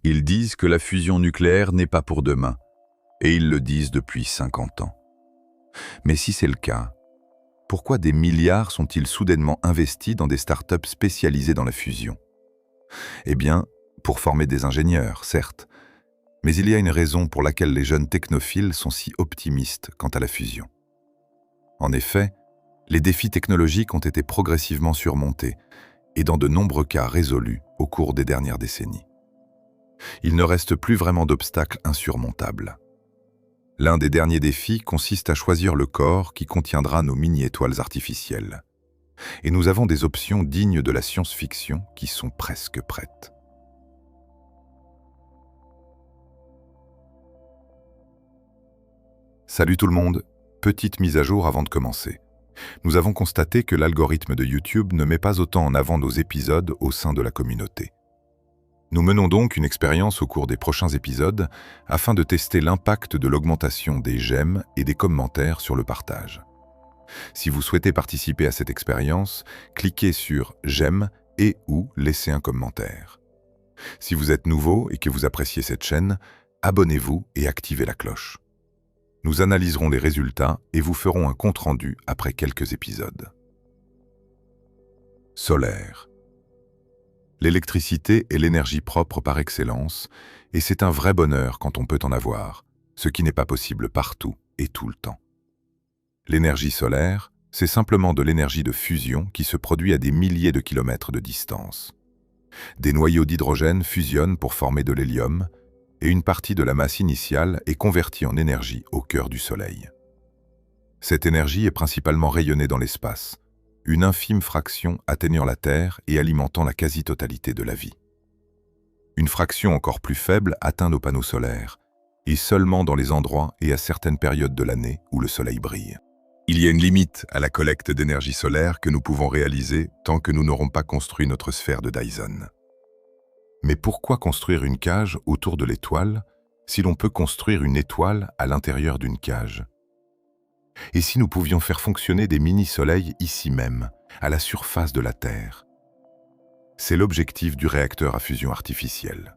Ils disent que la fusion nucléaire n'est pas pour demain, et ils le disent depuis 50 ans. Mais si c'est le cas, pourquoi des milliards sont-ils soudainement investis dans des startups spécialisées dans la fusion? Eh bien, pour former des ingénieurs, certes, mais il y a une raison pour laquelle les jeunes technophiles sont si optimistes quant à la fusion. En effet, les défis technologiques ont été progressivement surmontés et dans de nombreux cas résolus au cours des dernières décennies. Il ne reste plus vraiment d'obstacles insurmontables. L'un des derniers défis consiste à choisir le corps qui contiendra nos mini-étoiles artificielles. Et nous avons des options dignes de la science-fiction qui sont presque prêtes. Salut tout le monde, petite mise à jour avant de commencer. Nous avons constaté que l'algorithme de YouTube ne met pas autant en avant nos épisodes au sein de la communauté. Nous menons donc une expérience au cours des prochains épisodes afin de tester l'impact de l'augmentation des j'aime et des commentaires sur le partage. Si vous souhaitez participer à cette expérience, cliquez sur j'aime et ou laissez un commentaire. Si vous êtes nouveau et que vous appréciez cette chaîne, abonnez-vous et activez la cloche. Nous analyserons les résultats et vous ferons un compte-rendu après quelques épisodes. Solaire. L'électricité est l'énergie propre par excellence, et c'est un vrai bonheur quand on peut en avoir, ce qui n'est pas possible partout et tout le temps. L'énergie solaire, c'est simplement de l'énergie de fusion qui se produit à des milliers de kilomètres de distance. Des noyaux d'hydrogène fusionnent pour former de l'hélium, et une partie de la masse initiale est convertie en énergie au cœur du Soleil. Cette énergie est principalement rayonnée dans l'espace, une infime fraction atteignant la Terre et alimentant la quasi-totalité de la vie. Une fraction encore plus faible atteint nos panneaux solaires, et seulement dans les endroits et à certaines périodes de l'année où le Soleil brille. Il y a une limite à la collecte d'énergie solaire que nous pouvons réaliser tant que nous n'aurons pas construit notre sphère de Dyson. Mais pourquoi construire une cage autour de l'étoile si l'on peut construire une étoile à l'intérieur d'une cage? Et si nous pouvions faire fonctionner des mini-soleils ici même, à la surface de la Terre? C'est l'objectif du réacteur à fusion artificielle.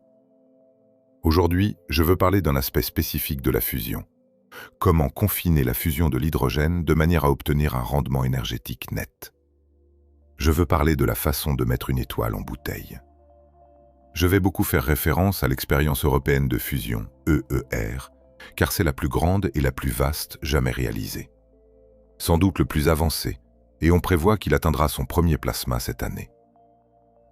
Aujourd'hui, je veux parler d'un aspect spécifique de la fusion. Comment confiner la fusion de l'hydrogène de manière à obtenir un rendement énergétique net. Je veux parler de la façon de mettre une étoile en bouteille. Je vais beaucoup faire référence à l'expérience européenne de fusion, EER, car c'est la plus grande et la plus vaste jamais réalisée. Sans doute le plus avancé, et on prévoit qu'il atteindra son premier plasma cette année.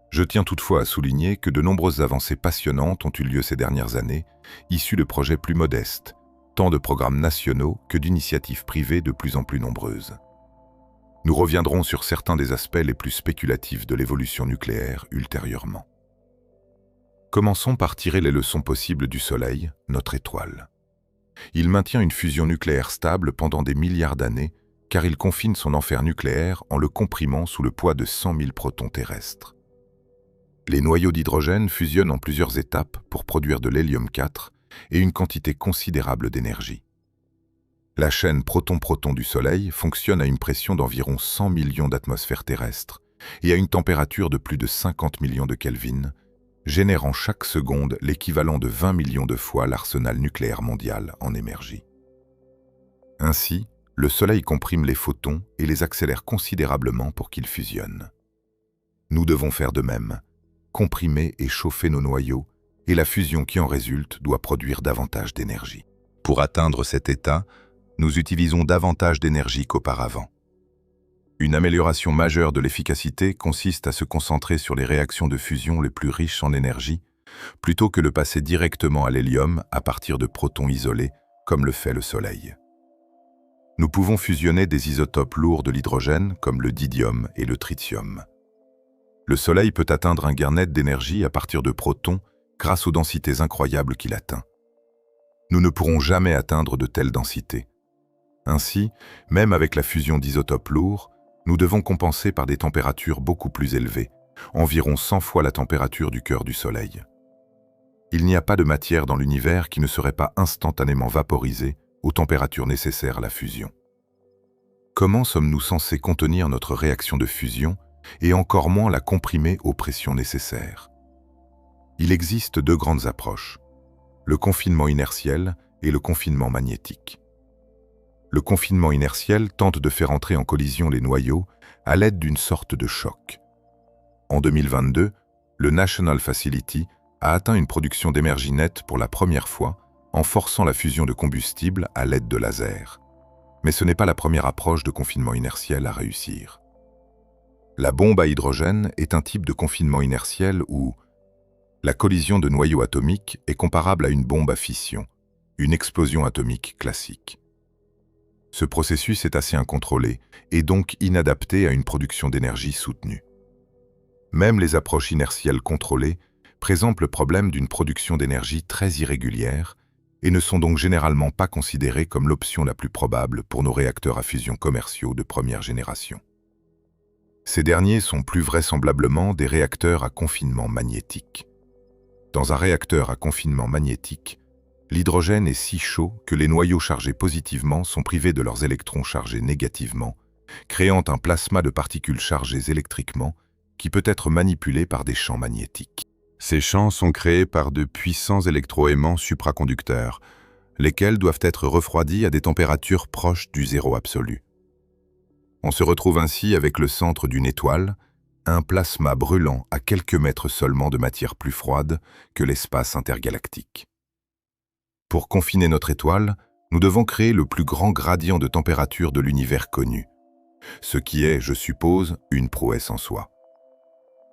Je tiens toutefois à souligner que de nombreuses avancées passionnantes ont eu lieu ces dernières années, issues de projets plus modestes, tant de programmes nationaux que d'initiatives privées de plus en plus nombreuses. Nous reviendrons sur certains des aspects les plus spéculatifs de l'évolution nucléaire ultérieurement. Commençons par tirer les leçons possibles du Soleil, notre étoile. Il maintient une fusion nucléaire stable pendant des milliards d'années, car il confine son enfer nucléaire en le comprimant sous le poids de 100 000 protons terrestres. Les noyaux d'hydrogène fusionnent en plusieurs étapes pour produire de l'hélium-4 et une quantité considérable d'énergie. La chaîne proton-proton du Soleil fonctionne à une pression d'environ 100 millions d'atmosphères terrestres et à une température de plus de 50 millions de Kelvin, générant chaque seconde l'équivalent de 20 millions de fois l'arsenal nucléaire mondial en énergie. Ainsi, le Soleil comprime les photons et les accélère considérablement pour qu'ils fusionnent. Nous devons faire de même, comprimer et chauffer nos noyaux, et la fusion qui en résulte doit produire davantage d'énergie. Pour atteindre cet état, nous utilisons davantage d'énergie qu'auparavant. Une amélioration majeure de l'efficacité consiste à se concentrer sur les réactions de fusion les plus riches en énergie, plutôt que de passer directement à l'hélium à partir de protons isolés, comme le fait le Soleil. Nous pouvons fusionner des isotopes lourds de l'hydrogène, comme le didyme et le tritium. Le Soleil peut atteindre un gain net d'énergie à partir de protons grâce aux densités incroyables qu'il atteint. Nous ne pourrons jamais atteindre de telles densités. Ainsi, même avec la fusion d'isotopes lourds, nous devons compenser par des températures beaucoup plus élevées, environ 100 fois la température du cœur du Soleil. Il n'y a pas de matière dans l'univers qui ne serait pas instantanément vaporisée aux températures nécessaires à la fusion. Comment sommes-nous censés contenir notre réaction de fusion et encore moins la comprimer aux pressions nécessaires? Il existe deux grandes approches, le confinement inertiel et le confinement magnétique. Le confinement inertiel tente de faire entrer en collision les noyaux à l'aide d'une sorte de choc. En 2022, le National Facility a atteint une production d'énergie nette pour la première fois en forçant la fusion de combustible à l'aide de lasers. Mais ce n'est pas la première approche de confinement inertiel à réussir. La bombe à hydrogène est un type de confinement inertiel où la collision de noyaux atomiques est comparable à une bombe à fission, une explosion atomique classique. Ce processus est assez incontrôlé et donc inadapté à une production d'énergie soutenue. Même les approches inertielles contrôlées présentent le problème d'une production d'énergie très irrégulière et ne sont donc généralement pas considérées comme l'option la plus probable pour nos réacteurs à fusion commerciaux de première génération. Ces derniers sont plus vraisemblablement des réacteurs à confinement magnétique. Dans un réacteur à confinement magnétique, l'hydrogène est si chaud que les noyaux chargés positivement sont privés de leurs électrons chargés négativement, créant un plasma de particules chargées électriquement qui peut être manipulé par des champs magnétiques. Ces champs sont créés par de puissants électroaimants supraconducteurs, lesquels doivent être refroidis à des températures proches du zéro absolu. On se retrouve ainsi avec le centre d'une étoile, un plasma brûlant à quelques mètres seulement de matière plus froide que l'espace intergalactique. Pour confiner notre étoile, nous devons créer le plus grand gradient de température de l'univers connu, ce qui est, je suppose, une prouesse en soi.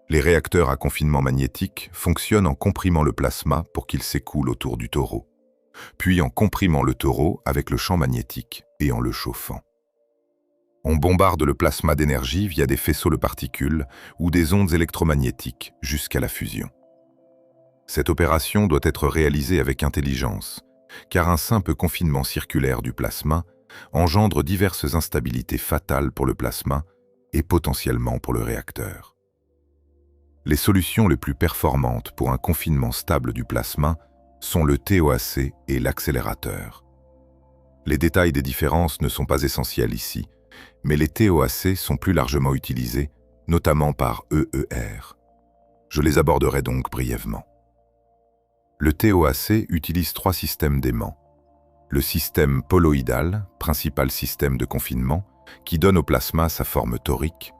Les réacteurs à confinement magnétique fonctionnent en comprimant le plasma pour qu'il s'écoule autour du taureau, puis en comprimant le taureau avec le champ magnétique et en le chauffant. On bombarde le plasma d'énergie via des faisceaux de particules ou des ondes électromagnétiques jusqu'à la fusion. Cette opération doit être réalisée avec intelligence, car un simple confinement circulaire du plasma engendre diverses instabilités fatales pour le plasma et potentiellement pour le réacteur. Les solutions les plus performantes pour un confinement stable du plasma sont le TOAC et l'accélérateur. Les détails des différences ne sont pas essentiels ici, mais les TOAC sont plus largement utilisés, notamment par EER. Je les aborderai donc brièvement. Le TOAC utilise trois systèmes d'aimants. Le système poloïdal, principal système de confinement, qui donne au plasma sa forme torique.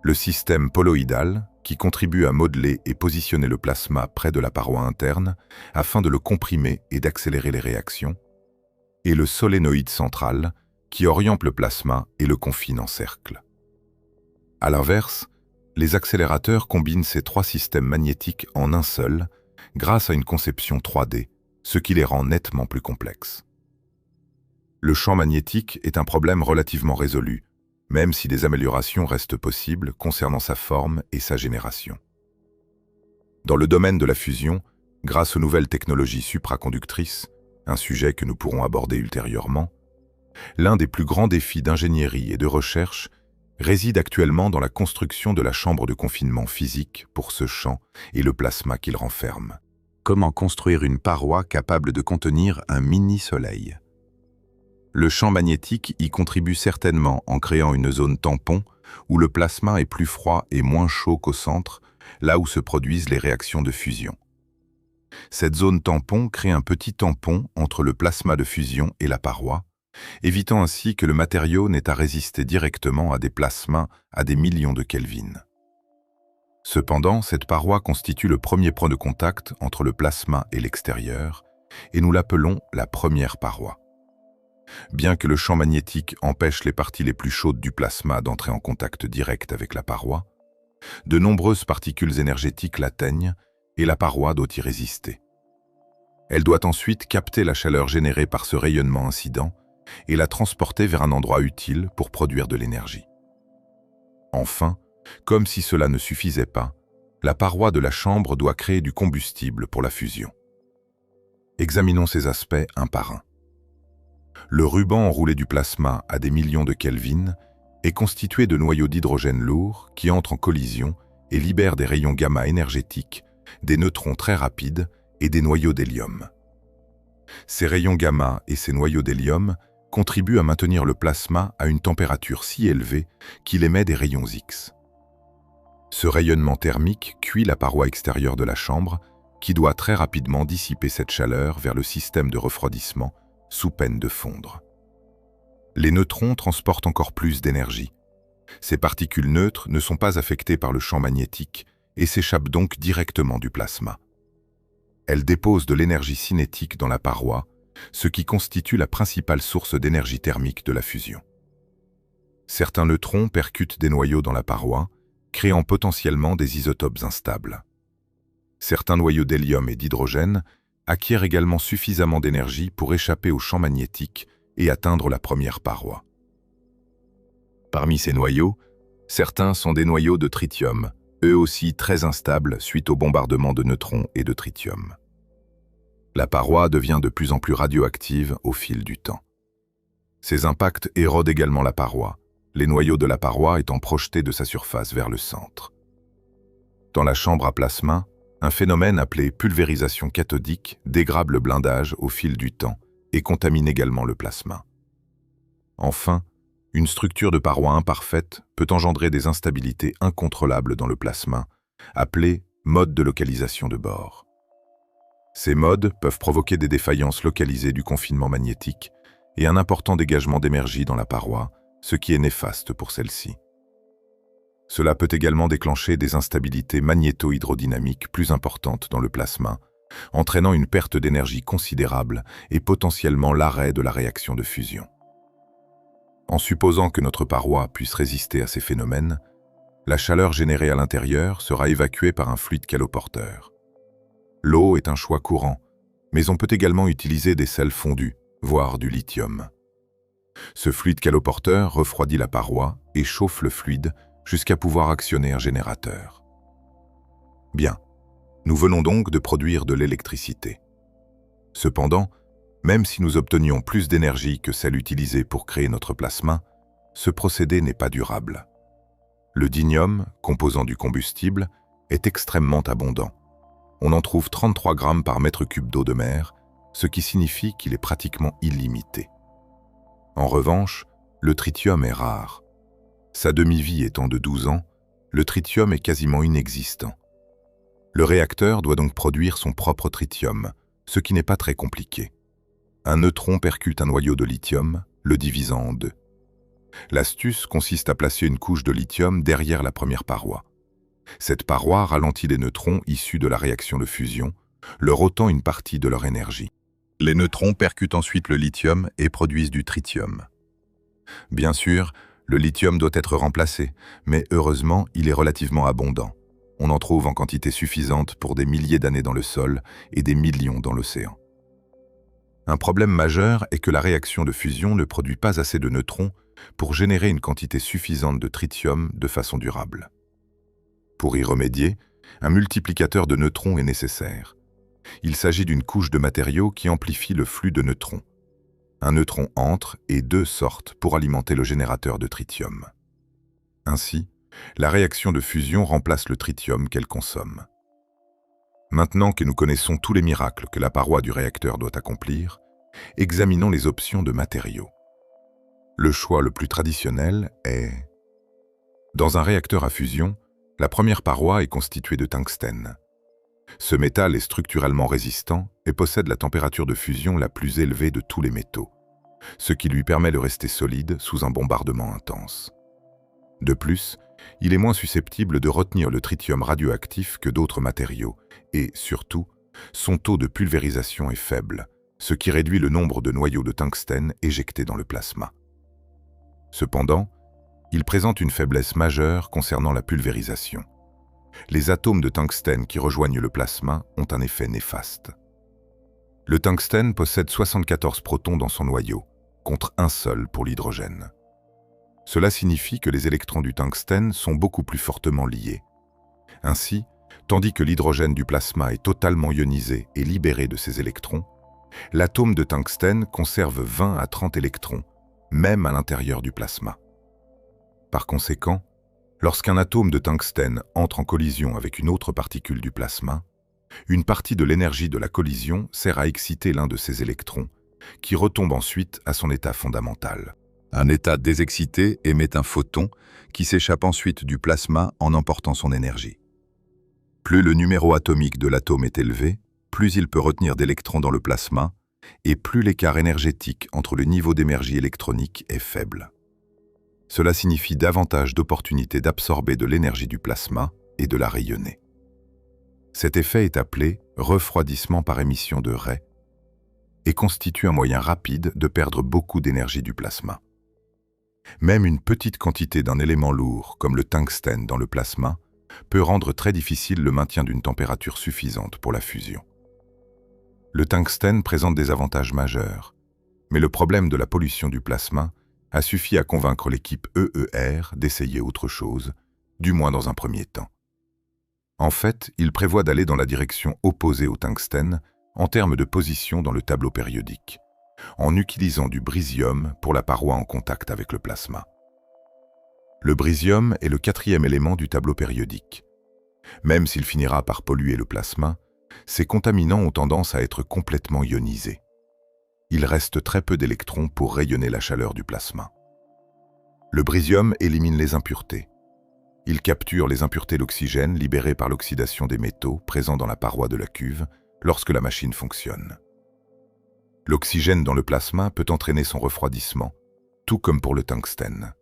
Le système poloïdal, qui contribue à modeler et positionner le plasma près de la paroi interne afin de le comprimer et d'accélérer les réactions. Et le solénoïde central, qui oriente le plasma et le confine en cercle. À l'inverse, les accélérateurs combinent ces trois systèmes magnétiques en un seul, grâce à une conception 3D, ce qui les rend nettement plus complexes. Le champ magnétique est un problème relativement résolu, même si des améliorations restent possibles concernant sa forme et sa génération. Dans le domaine de la fusion, grâce aux nouvelles technologies supraconductrices, un sujet que nous pourrons aborder ultérieurement, l'un des plus grands défis d'ingénierie et de recherche réside actuellement dans la construction de la chambre de confinement physique pour ce champ et le plasma qu'il renferme. Comment construire une paroi capable de contenir un mini-soleil ? Le champ magnétique y contribue certainement en créant une zone tampon où le plasma est plus froid et moins chaud qu'au centre, là où se produisent les réactions de fusion. Cette zone tampon crée un petit tampon entre le plasma de fusion et la paroi, évitant ainsi que le matériau n'ait à résister directement à des plasmas à des millions de Kelvin. Cependant, cette paroi constitue le premier point de contact entre le plasma et l'extérieur, et nous l'appelons la première paroi. Bien que le champ magnétique empêche les parties les plus chaudes du plasma d'entrer en contact direct avec la paroi, de nombreuses particules énergétiques l'atteignent et la paroi doit y résister. Elle doit ensuite capter la chaleur générée par ce rayonnement incident et la transporter vers un endroit utile pour produire de l'énergie. Enfin, comme si cela ne suffisait pas, la paroi de la chambre doit créer du combustible pour la fusion. Examinons ces aspects un par un. Le ruban enroulé du plasma à des millions de Kelvin est constitué de noyaux d'hydrogène lourds qui entrent en collision et libèrent des rayons gamma énergétiques, des neutrons très rapides et des noyaux d'hélium. Ces rayons gamma et ces noyaux d'hélium contribuent à maintenir le plasma à une température si élevée qu'il émet des rayons X. Ce rayonnement thermique cuit la paroi extérieure de la chambre qui doit très rapidement dissiper cette chaleur vers le système de refroidissement sous peine de fondre. Les neutrons transportent encore plus d'énergie. Ces particules neutres ne sont pas affectées par le champ magnétique et s'échappent donc directement du plasma. Elles déposent de l'énergie cinétique dans la paroi, ce qui constitue la principale source d'énergie thermique de la fusion. Certains neutrons percutent des noyaux dans la paroi, créant potentiellement des isotopes instables. Certains noyaux d'hélium et d'hydrogène acquièrent également suffisamment d'énergie pour échapper au champ magnétique et atteindre la première paroi. Parmi ces noyaux, certains sont des noyaux de tritium, eux aussi très instables suite au bombardement de neutrons et de tritium. La paroi devient de plus en plus radioactive au fil du temps. Ces impacts érodent également la paroi, les noyaux de la paroi étant projetés de sa surface vers le centre. Dans la chambre à plasma, un phénomène appelé pulvérisation cathodique dégrade le blindage au fil du temps et contamine également le plasma. Enfin, une structure de paroi imparfaite peut engendrer des instabilités incontrôlables dans le plasma, appelées modes de localisation de bord. Ces modes peuvent provoquer des défaillances localisées du confinement magnétique et un important dégagement d'énergie dans la paroi, ce qui est néfaste pour celle-ci. Cela peut également déclencher des instabilités magnéto-hydrodynamiques plus importantes dans le plasma, entraînant une perte d'énergie considérable et potentiellement l'arrêt de la réaction de fusion. En supposant que notre paroi puisse résister à ces phénomènes, la chaleur générée à l'intérieur sera évacuée par un fluide caloporteur. L'eau est un choix courant, mais on peut également utiliser des sels fondus, voire du lithium. Ce fluide caloporteur refroidit la paroi et chauffe le fluide jusqu'à pouvoir actionner un générateur. Bien, nous venons donc de produire de l'électricité. Cependant, même si nous obtenions plus d'énergie que celle utilisée pour créer notre plasma, ce procédé n'est pas durable. Le dinium, composant du combustible, est extrêmement abondant. On en trouve 33 grammes par mètre cube d'eau de mer, ce qui signifie qu'il est pratiquement illimité. En revanche, le tritium est rare. Sa demi-vie étant de 12 ans, le tritium est quasiment inexistant. Le réacteur doit donc produire son propre tritium, ce qui n'est pas très compliqué. Un neutron percute un noyau de lithium, le divisant en deux. L'astuce consiste à placer une couche de lithium derrière la première paroi. Cette paroi ralentit les neutrons issus de la réaction de fusion, leur ôtant une partie de leur énergie. Les neutrons percutent ensuite le lithium et produisent du tritium. Bien sûr, le lithium doit être remplacé, mais heureusement, il est relativement abondant. On en trouve en quantité suffisante pour des milliers d'années dans le sol et des millions dans l'océan. Un problème majeur est que la réaction de fusion ne produit pas assez de neutrons pour générer une quantité suffisante de tritium de façon durable. Pour y remédier, un multiplicateur de neutrons est nécessaire. Il s'agit d'une couche de matériaux qui amplifie le flux de neutrons. Un neutron entre et deux sortent pour alimenter le générateur de tritium. Ainsi, la réaction de fusion remplace le tritium qu'elle consomme. Maintenant que nous connaissons tous les miracles que la paroi du réacteur doit accomplir, examinons les options de matériaux. Le choix le plus traditionnel est... Dans un réacteur à fusion, la première paroi est constituée de tungstène. Ce métal est structurellement résistant et possède la température de fusion la plus élevée de tous les métaux, ce qui lui permet de rester solide sous un bombardement intense. De plus, il est moins susceptible de retenir le tritium radioactif que d'autres matériaux et, surtout, son taux de pulvérisation est faible, ce qui réduit le nombre de noyaux de tungstène éjectés dans le plasma. Cependant, il présente une faiblesse majeure concernant la pulvérisation. Les atomes de tungstène qui rejoignent le plasma ont un effet néfaste. Le tungstène possède 74 protons dans son noyau, contre un seul pour l'hydrogène. Cela signifie que les électrons du tungstène sont beaucoup plus fortement liés. Ainsi, tandis que l'hydrogène du plasma est totalement ionisé et libéré de ses électrons, l'atome de tungstène conserve 20 à 30 électrons, même à l'intérieur du plasma. Par conséquent, lorsqu'un atome de tungstène entre en collision avec une autre particule du plasma, une partie de l'énergie de la collision sert à exciter l'un de ces électrons, qui retombe ensuite à son état fondamental. Un état désexcité émet un photon qui s'échappe ensuite du plasma en emportant son énergie. Plus le numéro atomique de l'atome est élevé, plus il peut retenir d'électrons dans le plasma, et plus l'écart énergétique entre le niveau d'énergie électronique est faible. Cela signifie davantage d'opportunités d'absorber de l'énergie du plasma et de la rayonner. Cet effet est appelé refroidissement par émission de raies et constitue un moyen rapide de perdre beaucoup d'énergie du plasma. Même une petite quantité d'un élément lourd, comme le tungstène dans le plasma, peut rendre très difficile le maintien d'une température suffisante pour la fusion. Le tungstène présente des avantages majeurs, mais le problème de la pollution du plasma a suffi à convaincre l'équipe EER d'essayer autre chose, du moins dans un premier temps. En fait, il prévoit d'aller dans la direction opposée au tungstène en termes de position dans le tableau périodique, en utilisant du brésium pour la paroi en contact avec le plasma. Le brésium est le 4e élément du tableau périodique. Même s'il finira par polluer le plasma, ces contaminants ont tendance à être complètement ionisés. Il reste très peu d'électrons pour rayonner la chaleur du plasma. Le brésium élimine les impuretés. Il capture les impuretés d'oxygène libérées par l'oxydation des métaux présents dans la paroi de la cuve lorsque la machine fonctionne. L'oxygène dans le plasma peut entraîner son refroidissement, tout comme pour le tungstène.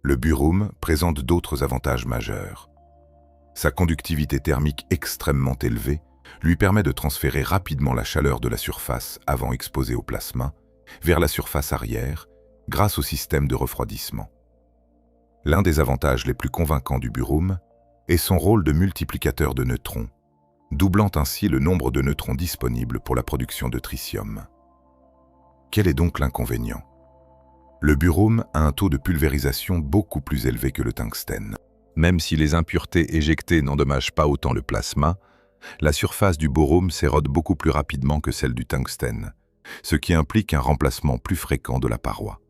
Le burum présente d'autres avantages majeurs. Sa conductivité thermique extrêmement élevée lui permet de transférer rapidement la chaleur de la surface avant exposée au plasma vers la surface arrière grâce au système de refroidissement. L'un des avantages les plus convaincants du burum est son rôle de multiplicateur de neutrons, doublant ainsi le nombre de neutrons disponibles pour la production de tritium. Quel est donc l'inconvénient? Le burum a un taux de pulvérisation beaucoup plus élevé que le tungstène. Même si les impuretés éjectées n'endommagent pas autant le plasma, la surface du borum s'érode beaucoup plus rapidement que celle du tungstène, ce qui implique un remplacement plus fréquent de la paroi.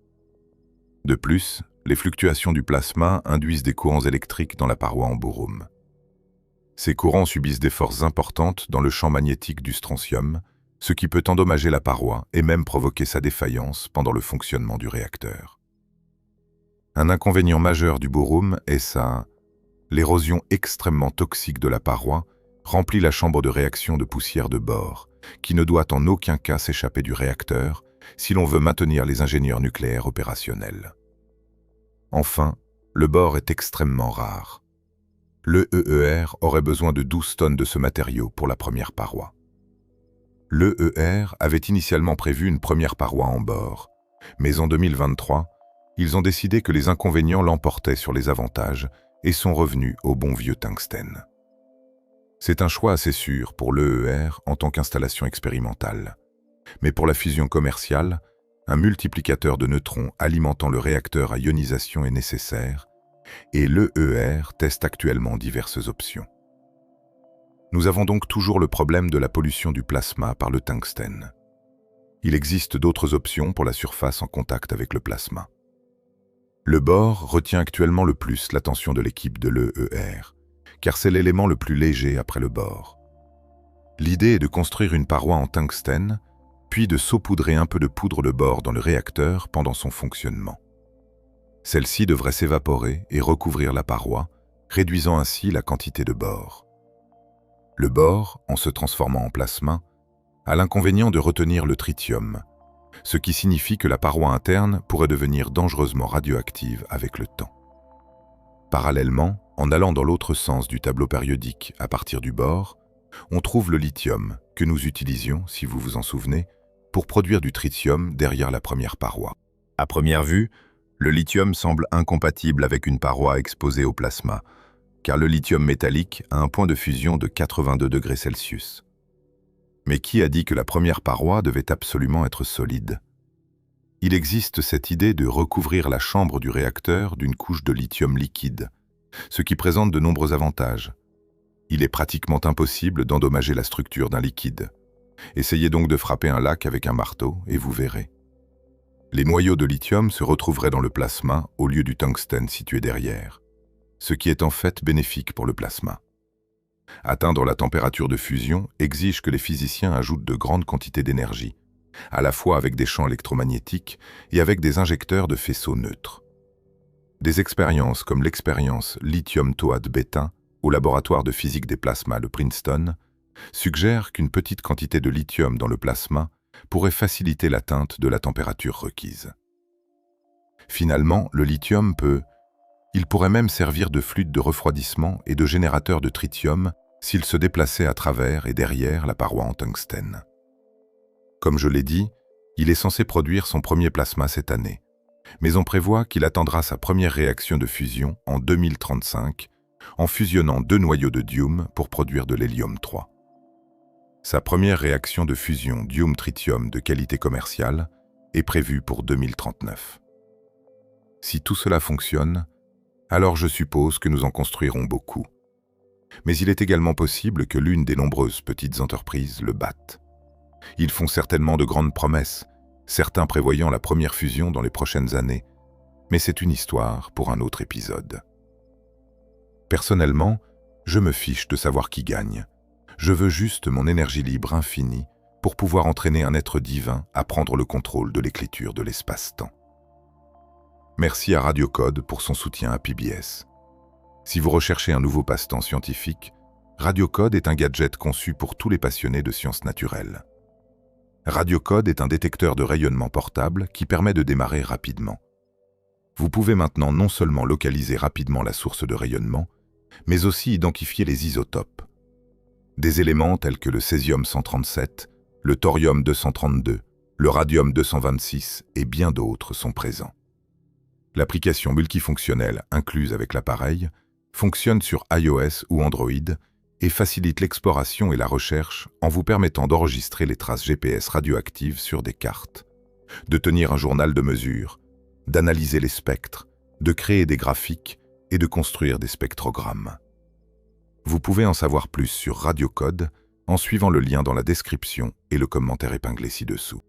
De plus, les fluctuations du plasma induisent des courants électriques dans la paroi en borum. Ces courants subissent des forces importantes dans le champ magnétique du strontium, ce qui peut endommager la paroi et même provoquer sa défaillance pendant le fonctionnement du réacteur. Un inconvénient majeur du borum est l'érosion extrêmement toxique de la paroi remplit la chambre de réaction de poussière de bore, qui ne doit en aucun cas s'échapper du réacteur si l'on veut maintenir les ingénieurs nucléaires opérationnels. Enfin, le bore est extrêmement rare. L'EER aurait besoin de 12 tonnes de ce matériau pour la première paroi. L'EER avait initialement prévu une première paroi en bore, mais en 2023, ils ont décidé que les inconvénients l'emportaient sur les avantages et sont revenus au bon vieux tungstène. C'est un choix assez sûr pour l'EER en tant qu'installation expérimentale. Mais pour la fusion commerciale, un multiplicateur de neutrons alimentant le réacteur à ionisation est nécessaire et l'EER teste actuellement diverses options. Nous avons donc toujours le problème de la pollution du plasma par le tungstène. Il existe d'autres options pour la surface en contact avec le plasma. Le bore retient actuellement le plus l'attention de l'équipe de l'EER, car c'est l'élément le plus léger après le bore. L'idée est de construire une paroi en tungstène, puis de saupoudrer un peu de poudre de bore dans le réacteur pendant son fonctionnement. Celle-ci devrait s'évaporer et recouvrir la paroi, réduisant ainsi la quantité de bore. Le bore, en se transformant en plasma, a l'inconvénient de retenir le tritium, ce qui signifie que la paroi interne pourrait devenir dangereusement radioactive avec le temps. Parallèlement, en allant dans l'autre sens du tableau périodique à partir du bore, on trouve le lithium, que nous utilisions, si vous vous en souvenez, pour produire du tritium derrière la première paroi. À première vue, le lithium semble incompatible avec une paroi exposée au plasma, car le lithium métallique a un point de fusion de 82 degrés Celsius. Mais qui a dit que la première paroi devait absolument être solide? Il existe cette idée de recouvrir la chambre du réacteur d'une couche de lithium liquide, ce qui présente de nombreux avantages. Il est pratiquement impossible d'endommager la structure d'un liquide. Essayez donc de frapper un lac avec un marteau et vous verrez. Les noyaux de lithium se retrouveraient dans le plasma au lieu du tungstène situé derrière, ce qui est en fait bénéfique pour le plasma. Atteindre la température de fusion exige que les physiciens ajoutent de grandes quantités d'énergie, à la fois avec des champs électromagnétiques et avec des injecteurs de faisceaux neutres. Des expériences comme l'expérience lithium-toate bêta au laboratoire de physique des plasmas de Princeton, suggère qu'une petite quantité de lithium dans le plasma pourrait faciliter l'atteinte de la température requise. Finalement, le lithium il pourrait même servir de fluide de refroidissement et de générateur de tritium s'il se déplaçait à travers et derrière la paroi en tungstène. Comme je l'ai dit, il est censé produire son premier plasma cette année, mais on prévoit qu'il attendra sa première réaction de fusion en 2035 en fusionnant 2 noyaux de dium pour produire de l'hélium-3. Sa première réaction de fusion dium-tritium de qualité commerciale est prévue pour 2039. Si tout cela fonctionne, alors je suppose que nous en construirons beaucoup. Mais il est également possible que l'une des nombreuses petites entreprises le batte. Ils font certainement de grandes promesses, certains prévoyant la première fusion dans les prochaines années, mais c'est une histoire pour un autre épisode. Personnellement, je me fiche de savoir qui gagne. Je veux juste mon énergie libre infinie pour pouvoir entraîner un être divin à prendre le contrôle de l'écriture de l'espace-temps. Merci à Radiocode pour son soutien à PBS. Si vous recherchez un nouveau passe-temps scientifique, Radiocode est un gadget conçu pour tous les passionnés de sciences naturelles. Radiocode est un détecteur de rayonnement portable qui permet de démarrer rapidement. Vous pouvez maintenant non seulement localiser rapidement la source de rayonnement, mais aussi identifier les isotopes. Des éléments tels que le césium-137, le thorium-232, le radium-226 et bien d'autres sont présents. L'application multifonctionnelle incluse avec l'appareil fonctionne sur iOS ou Android et facilite l'exploration et la recherche en vous permettant d'enregistrer les traces GPS radioactives sur des cartes, de tenir un journal de mesure, d'analyser les spectres, de créer des graphiques et de construire des spectrogrammes. Vous pouvez en savoir plus sur Radiocode en suivant le lien dans la description et le commentaire épinglé ci-dessous.